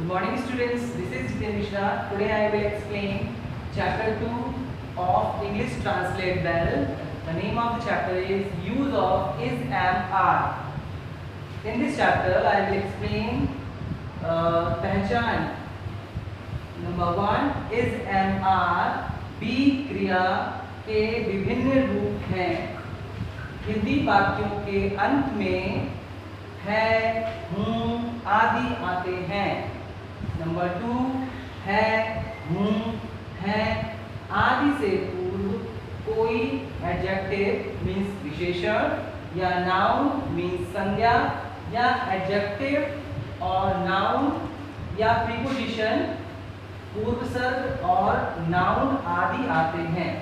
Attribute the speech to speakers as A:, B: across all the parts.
A: Good morning students, this is Jiten Mishra. Today I will explain chapter 2 of English Translate Well. The name of the chapter is Use of Is, Am, Are. In this chapter I will explain पहचान. Number 1 is, am, are B क्रिया के विभिन्न रूप हैं. हिंदी वाक्यों के अंत में है, हूँ आदि आते हैं. नंबर 2 है, हूँ, है आदि से पूर्व कोई एडजेक्टिव मीन्स विशेषण या नाउन मीन्स संज्ञा या एडजेक्टिव और नाउन या प्रीपोजिशन पूर्वसर्ग और नाउन आदि आते हैं.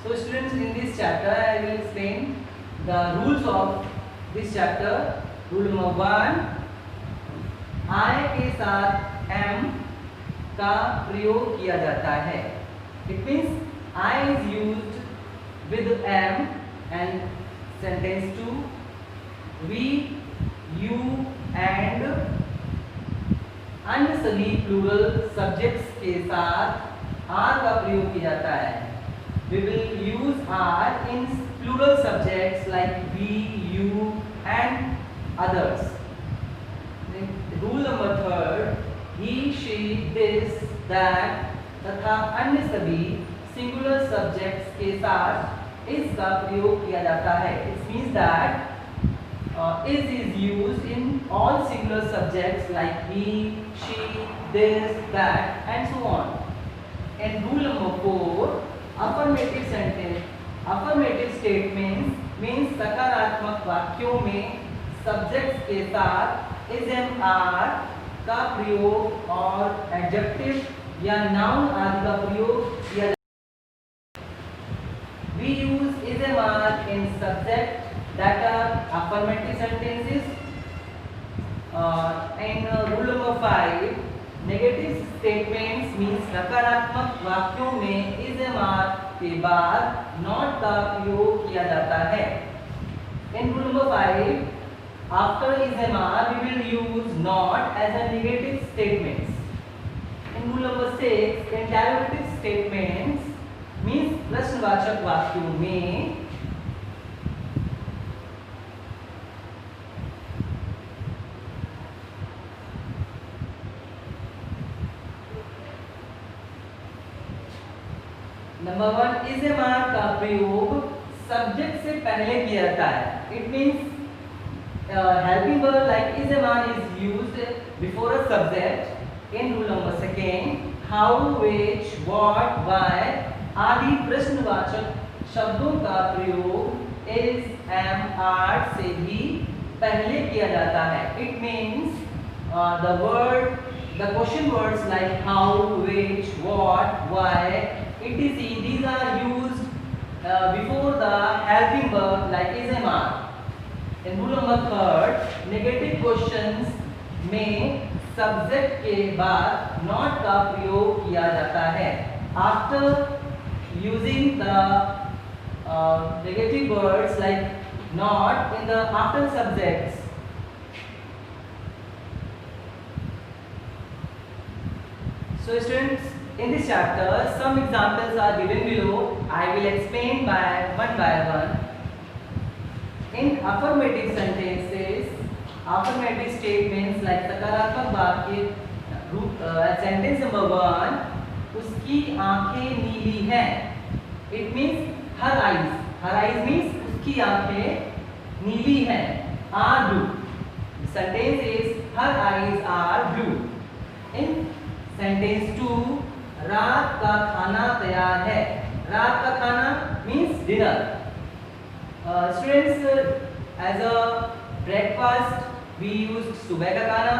A: So students, in this chapter I will explain the rules of this chapter. Rule number 1, I के साथ am का प्रयोग किया जाता है. It means I is used with am and sentence 2, we, you and अन्य सभी प्लूरल सब्जेक्ट्स के साथ are का प्रयोग किया जाता है. We will use are in plural subjects like we, you and others. Rule number 3, he, she, this, that तथा अन्य सभी सिंगुलर सब्जेक्ट्स के साथ is का प्रयोग किया जाता है. It means that is used in all singular subjects like he, she, this, that and so on. And rule number 4, affirmative sentence. Affirmative statements means सकारात्मक वाक्यों में सब्जेक्ट्स के साथ is, am, are का प्रयोग और एडजेक्टिव या नाउन आदि का प्रयोग किया जाता है. We use is, am, are in subject that are affirmative sentences. And rule number 5, negative statements means नकारात्मक वाक्यों में is, am, are के बाद not का प्रयोग किया जाता है. In rule number 5, after is, am, are we will use not as a negative statements. In rule number 6, interrogative statements means प्रश्नवाचक वाक्यों में नंबर 1 is, am, are का प्रयोग सब्जेक्ट से पहले किया जाता है. It means helping verb like is, am, are is used before a subject. In rule number 2, how, which, what, why आदि प्रश्नवाचक शब्दों का प्रयोग is, am, are से भी पहले किया जाता है. It means the question words like how, which, what, why, etc. These are used before the helping verb like is, am, are. In rule number 3, negative questions में सब्जेक्ट के बाद not का प्रयोग किया जाता है. After using the negative words like not in the after subjects. So students, in this chapter some examples are given below. I will explain one by one. In affirmative sentences, affirmative statements like सकारात्मक वाक्य sentence number 1, उसकी आंखें नीली हैं. It means her eyes. Her eyes means उसकी आंखें नीली हैं. Are blue. The sentence is her eyes are blue. In sentence 2, रात का खाना तैयार है. रात का खाना means dinner. Students, as a breakfast we use सुबह का खाना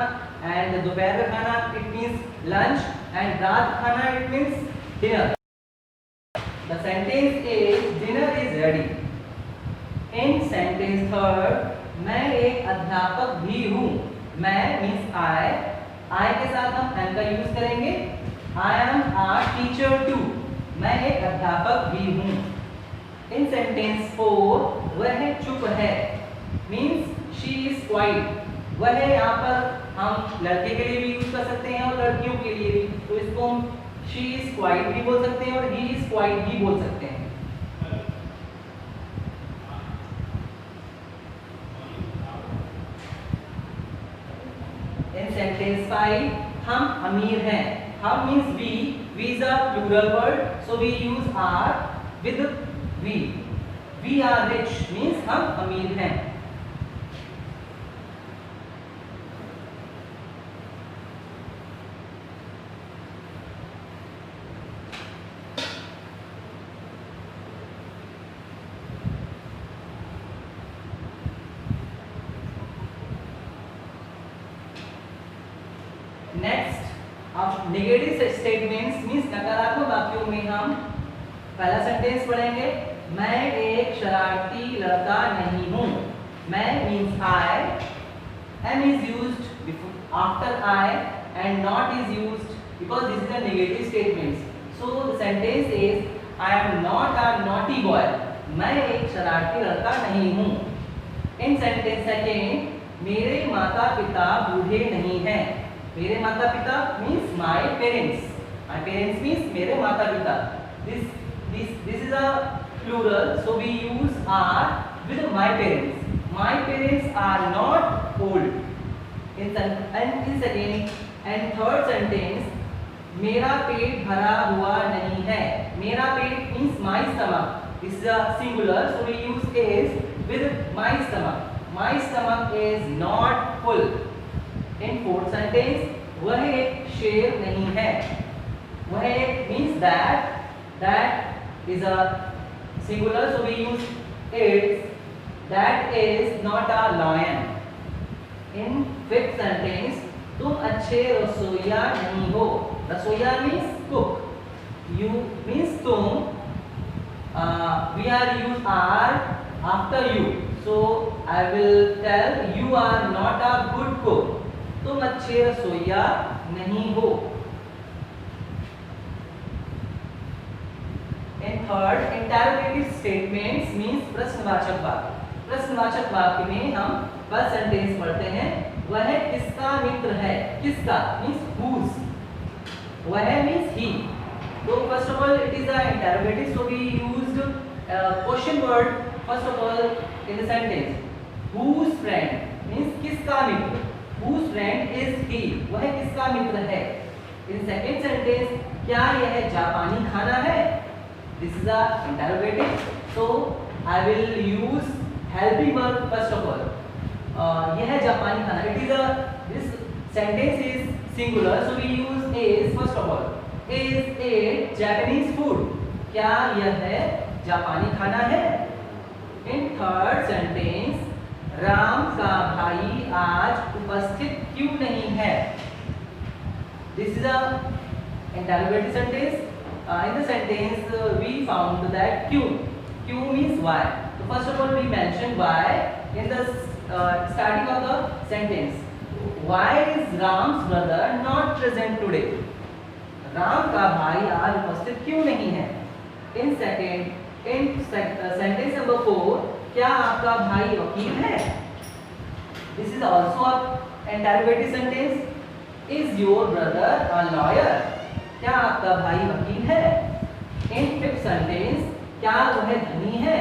A: and दोपहर का खाना it means lunch and रात का खाना it means dinner. The sentence is dinner is ready. In sentence 3, मैं एक अध्यापक भी हूँ. मैं means I के साथ हम am का यूज करेंगे. I am a teacher too. मैं एक अध्यापक भी हूँ. In sentence 4, वह चुप है means she is quiet. वह यहाँ पर हम लड़के के लिए भी यूज कर सकते हैं और लड़कियों के लिए भी। तो इसको हम शी इज क्वाइट भी बोल सकते हैं और ही इज क्वाइट भी बोल सकते हैं। इन सेंटेंस 5 हम अमीर हैं। हम means we is a plural word, so we use are with we. We are rich means हम अमीर हैं। नेक्स्ट, अब नेगेटिव स्टेटमेंट्स मींस नकारात्मक वाक्यों में हम पहला सेंटेंस पढ़ेंगे, मैं एक शरारती लड़का नहीं हूं। मैं means I, am is used after I and not is used because this is a negative statement. So the sentence is I am not a naughty boy. मैं एक शरारती लड़का नहीं हूं। इन सेंटेंस सेकेंड, मेरे माता पिता बूढ़े नहीं हैं। मेरे माता पिता means my parents. My parents means मेरे माता पिता। This is a plural, so we use are with my parents. My parents are not old. In second and third sentence, मेरा पेट भरा हुआ नहीं है। मेरा पेट means my stomach. This is a singular, so we use is with my stomach. My stomach is not full. In fourth sentence, वह एक शेर नहीं है। वह एक means that is a singular, so we use is, that is not a lion. In fifth sentence, तुम अच्छे रसोइया नहीं हो। रसोइया means cook. You means तुम, we are use are after you, so I will tell you are not a good cook. तुम अच्छे रसोइया नहीं हो। In third, interrogative statements means प्रश्नवाचक वाक्य। प्रश्नवाचक वाक्य में हम फर्स्ट सेंटेंस पढ़ते हैं, वह किसका मित्र है। किसका means whose, वह means he। तो first of all it is a interrogative, so we used question word first of all in the sentence. Whose friend means किसका मित्र। Whose friend is he, वह किसका मित्र है। In second sentence, क्या यह जापानी खाना है। This is a interrogative, so I will use helping verb first of all. यह जापानी खाना, it is a, this sentence is singular, so we use is first of all. Is a Japanese food, क्या यह है जापानी खाना है। In third sentence, Ram का भाई आज उपस्थित क्यों नहीं है। This is a interrogative sentence. In the sentence we found that Q means why. So first of all we mentioned why in the starting of the sentence. Why is Ram's brother not present today? Ram का भाई आज उपस्थित क्यों नहीं है। In sentence number 4, क्या आपका भाई वकील है। This is also a interrogative sentence. Is your brother a lawyer? क्या आपका भाई वकील है। In fifth sentence, क्या वह धनी है।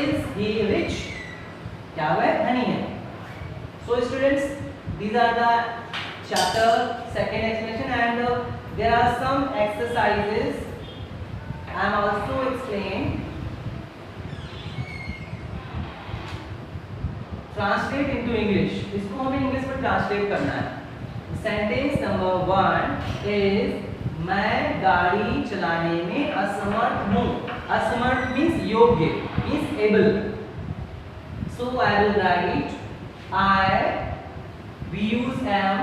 A: Is he rich? क्या वह धनी है। So students, these are the chapter second explanation and there are some exercises I am also explained. Translate into English. इसको हमें इंग्लिश में ट्रांसलेट करना है। सेंटेंस नंबर 1 इज मैं गाड़ी चलाने में असमर्थ हूँ। असमर्थ मीन्स योग्य, means able. So I will write I, we use am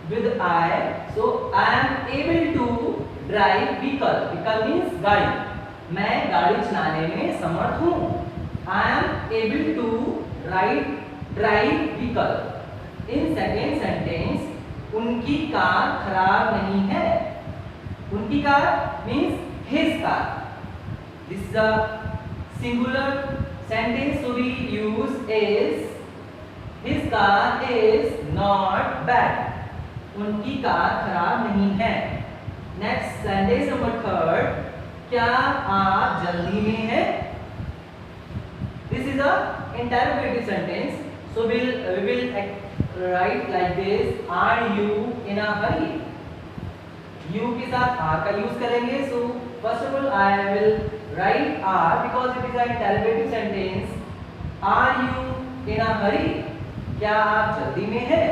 A: with I, so I am able to drive vehicle. Vehicle means गाड़ी। मैं गाड़ी चलाने में समर्थ हूँ। I am able to drive vehicle. In second sentence, उनकी car खराब नहीं है। उनकी car means his car. This is a singular sentence, so we use is His car is not bad. उनकी कार खराब नहीं है. Next sentence number 3. क्या आप जल्दी में हैं? This is a interrogative sentence. So we will write like this. Are you in a hurry? You के साथ are का use करेंगे. So first of all I will write are because it is an interrogative sentence. Are you in a hurry? क्या आप जल्दी में हैं?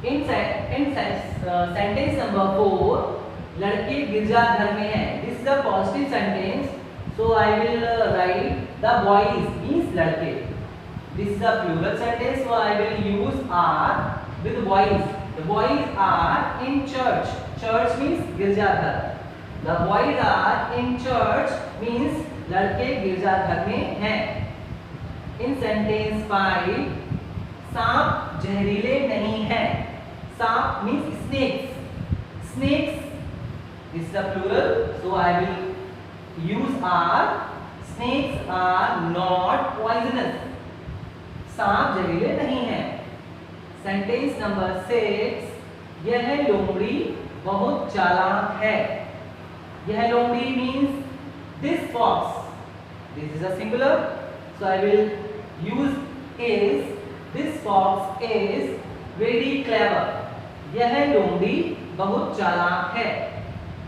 A: In sentence number 4, लड़के गिरजाघर में हैं. This is a positive sentence. So I will write the boys means लड़के. This is a plural sentence. So I will use are with boys. The boys are in church. Church means गिरजाघर. The boys are in church means लड़के गिरजाघर में हैं. In sentence 5, सांप जहरीले नहीं हैं. सांप means snakes. Snakes. This is a plural. So I will use are. Snakes are not poisonous. सांप जहरीले नहीं हैं. सेंटेंस नंबर 6, यह लोमड़ी बहुत चालाक है. यह लोमड़ी means this fox. This is a singular. So I will use is. This fox is very clever. यह लोमड़ी बहुत चालाक है.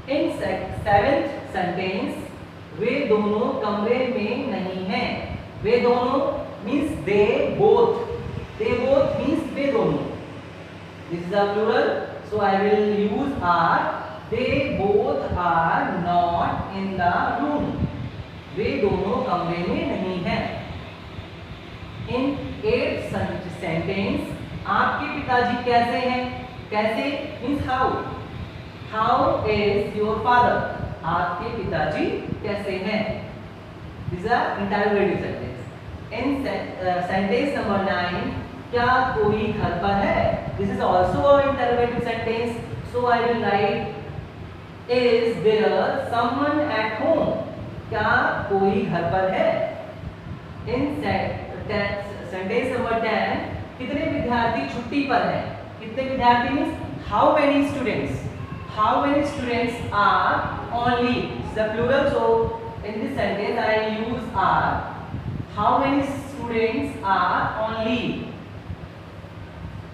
A: In seventh sentence, वे दोनों कमरे में नहीं हैं. वे दोनों means they both. They both means वे दोनों. This is a plural. So I will use are. They both are not in the room. वे दोनों कमरे में नहीं हैं. In eighth sentence, आपके पिताजी कैसे हैं? कैसे means how. How is your father? आपके पिताजी कैसे हैं? These are interrogative sentence. In sentence number 9, क्या कोई घर पर है? This is also an interrogative sentence. So I will write, is there someone at home? क्या कोई घर पर है? In sentence number 10, कितने विद्यार्थी छुट्टी पर हैं? कितने विद्यार्थी means how many students? How many students are on leave? It's the plural. So in this sentence I use are. How many students are on leave?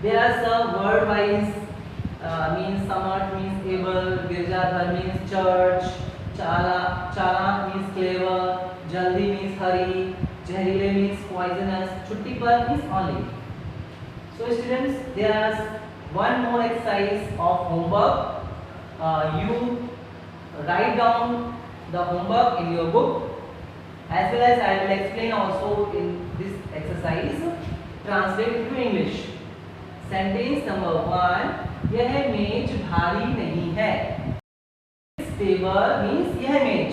A: There are some word wise means somewhat means able. गिरजाघर means church. चालाक means clever. जल्दी means hurry. जहरीले means poisonous. छुट्टी पर means on leave. So students, there is one more exercise of homework. You write down the homework in your book, as well as I will explain also in this exercise. Translate into English. Sentence number 1, यह मेज भारी नहीं है. This table means यह मेज.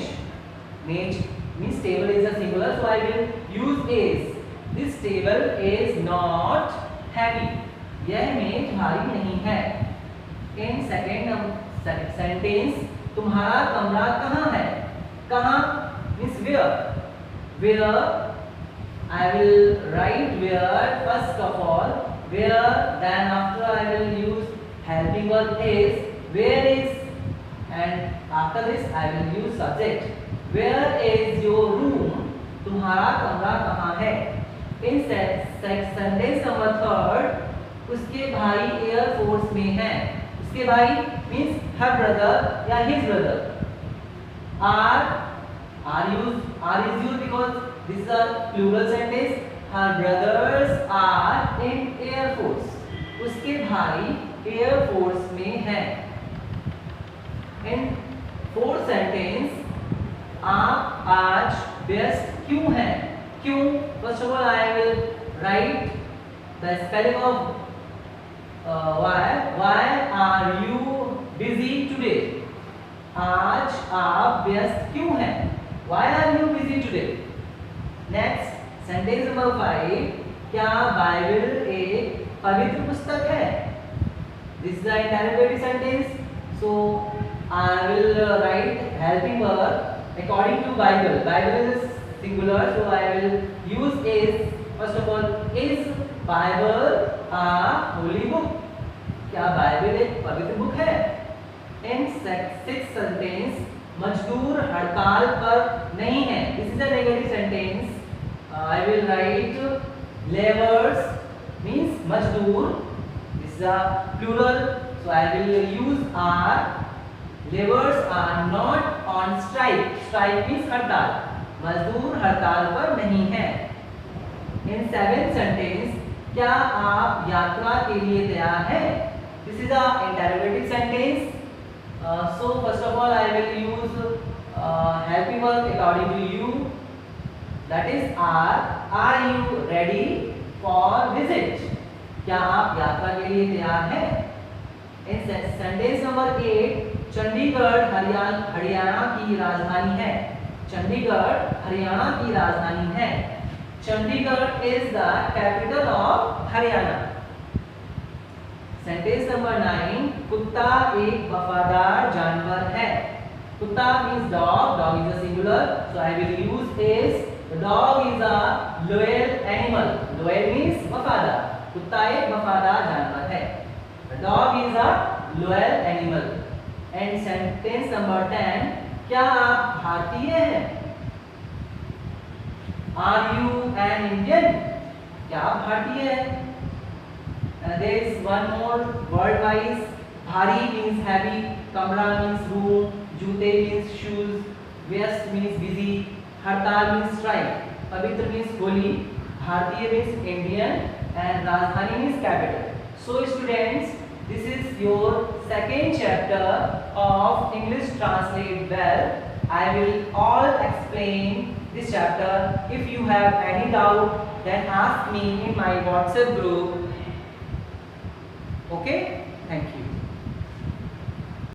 A: Means table is a singular, so I will use is. This table is not heavy. यह मेज भारी नहीं है. In second sentence, तुम्हारा कमरा कहाँ है? कहाँ means where. Where I will write where first of all. Where, then after I will use helping verb is. Where is, and after this I will use subject. Where is your room? तुम्हारा कमरा कहाँ है? In sentence number 3, उसके भाई air force में हैं. उसके भाई means her brother या his brother. Are is used because this is a plural sentence. Her brothers are in air force. उसके भाई एयर फोर्स में हैं. In fourth sentence, आप आज व्यस्त क्यों हैं? क्यों? First of all I will write the spelling of why. Why are you busy today? आज आप व्यस्त क्यों हैं? Why are you busy today? Next, sentence number 5. क्या बाइबल एक पवित्र पुस्तक है? This is an interrogative sentence. So I will write helping verb according to Bible. Bible is singular, so I will use is first of all, is Bible a Holi book? क्या Bible एक पवित्र book है? In six sentence, मजदूर हड़ताल पर नहीं है। This is a negative sentence. I will write labours means मजदूर, this is a plural, so I will use are. Labours are not on strike, strike means हड़ताल, मजदूर हड़ताल पर नहीं है। इन सेवन सेंटेंस, क्या आप यात्रा के लिए तैयार हैं? This is a interrogative sentence, so first of all I will use helping verb according to you, that is are you ready for visit? क्या आप यात्रा के लिए तैयार हैं? इन सेंटेंस नंबर 8, चंडीगढ़ हरियाणा की राजधानी है। चंडीगढ़ हरियाणा की राजधानी है। Chandigarh is the capital of Haryana. Sentence number 9, कुत्ता एक वफादार जानवर है। कुत्ता means dog, dog is a singular, so I will use is. The dog is a loyal animal, loyal means वफादार, कुत्ता एक वफादार जानवर है। The dog is a loyal animal. And sentence number 10, क्या आप भारतीय हैं? Are you an Indian? क्या आप भारतीय हैं? There is one more word wise. भारी means heavy, कमरा means room, जूते means shoes, व्यस्त means busy, हड़ताल means strike, पवित्र means holy, भारतीय means Indian, and राजधानी means capital. So students, this is your second chapter of English Translate Well. I will all explain this chapter. If you have any doubt, then ask me in my WhatsApp group. Okay, thank you.